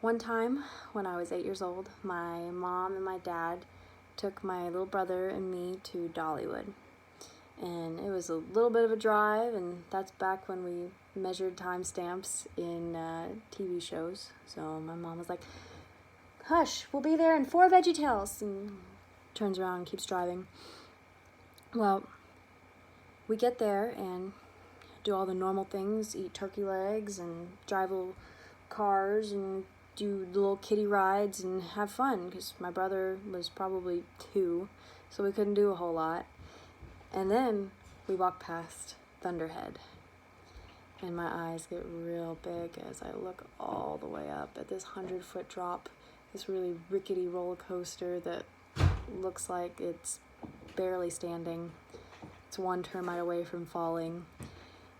One time when I was 8 years old, my mom and my dad took my little brother and me to Dollywood. And it was a little bit of a drive, and that's back when we measured timestamps in TV shows. So my mom was like, "Hush, we'll be there in 4 VeggieTales," and turns around and keeps driving. Well, we get there and do all the normal things, eat turkey legs and drive little cars and do little kiddie rides and have fun, because my brother was probably 2, so we couldn't do a whole lot. And then we walk past Thunderhead, and my eyes get real big as I look all the way up at this 100-foot drop, this really rickety roller coaster that looks like it's barely standing. It's one termite away from falling.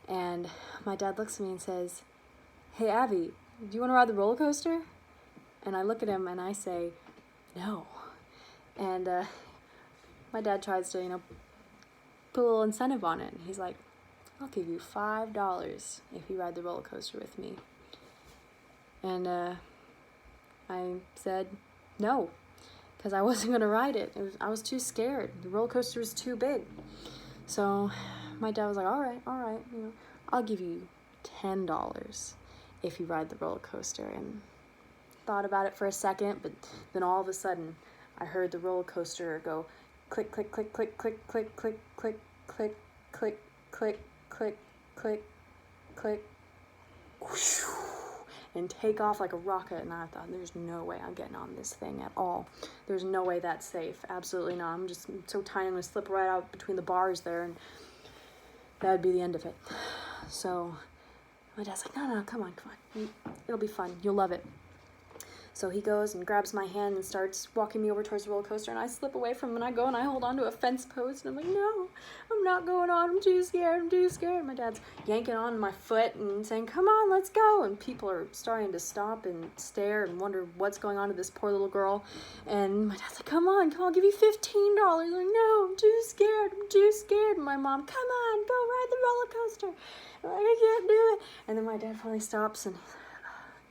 And my dad looks at me and says, "Hey, Abby, do you want to ride the roller coaster?" And I look at him and I say, "No." And my dad tries to, put a little incentive on it. He's like, "I'll give you $5 if you ride the roller coaster with me." And I said no, because I wasn't going to ride it. I was too scared. The roller coaster was too big. So my dad was like, all right, I'll give you $10 if you ride the roller coaster. And thought about it for a second, but then all of a sudden I heard the roller coaster go click, click, click, click, click, click, click, click, click, click, click, click, click, click, whoosh, and take off like a rocket. And I thought, there's no way I'm getting on this thing at all. There's no way that's safe. Absolutely not. I'm just so tiny, I'm gonna slip right out between the bars there, and that would be the end of it. So my dad's like, no, come on. It'll be fun. You'll love it. So he goes and grabs my hand and starts walking me over towards the roller coaster, and I slip away from him, and I go and I hold on to a fence post, and I'm like, no, I'm not going on. I'm too scared. My dad's yanking on my foot and saying, "Come on, let's go." And people are starting to stop and stare and wonder what's going on to this poor little girl. And my dad's like, come on, I'll give you $15. I'm like, no, I'm too scared. And my mom, "Come on, go ride the roller coaster." I'm like, "I can't do it." And then my dad finally stops, and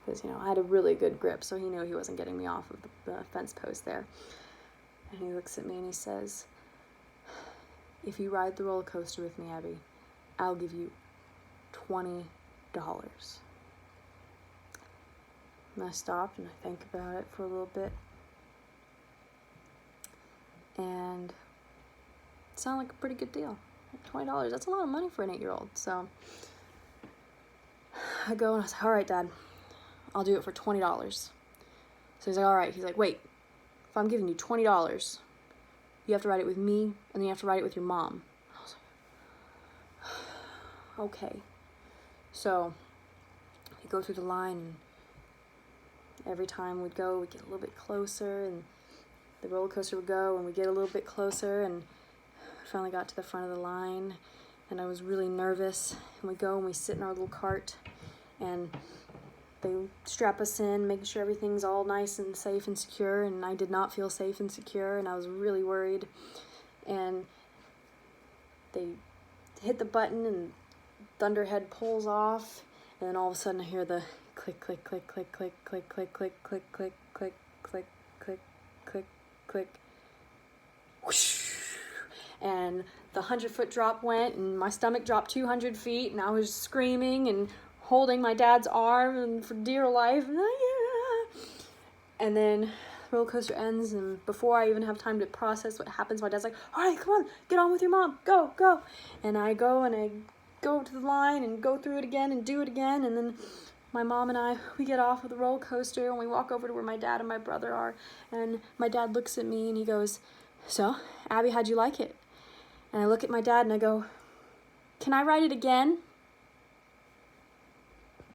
because, I had a really good grip, so he knew he wasn't getting me off of the fence post there. And he looks at me and he says, "If you ride the roller coaster with me, Abby, I'll give you $20. And I stopped and I think about it for a little bit. And it sounded like a pretty good deal. $20, that's a lot of money for an 8-year-old. So I go and I say, "All right, Dad, I'll do it for $20. So he's like, all right. He's like, "Wait, if I'm giving you $20, you have to ride it with me, and then you have to ride it with your mom." I was like, okay. So we go through the line, and every time we'd go, we'd get a little bit closer, and the roller coaster would go, and we'd get a little bit closer, and we finally got to the front of the line, and I was really nervous. And we go and we sit in our little cart, and they strap us in, making sure everything's all nice and safe and secure, and I did not feel safe and secure, and I was really worried. And they hit the button, and Thunderhead pulls off, and then all of a sudden I hear the click, click, click, click, click, click, click, click, click, click, click, click, click, click, click, whoosh. And the 100-foot drop went, and my stomach dropped 200 feet, and I was screaming and holding my dad's arm and for dear life. And then the roller coaster ends, and before I even have time to process what happens, my dad's like, "All right, come on, get on with your mom, go." And I go to the line and go through it again and do it again. And then my mom and we get off of the roller coaster, and we walk over to where my dad and my brother are. And my dad looks at me and he goes, "So, Abby, how'd you like it?" And I look at my dad and I go, "Can I ride it again?"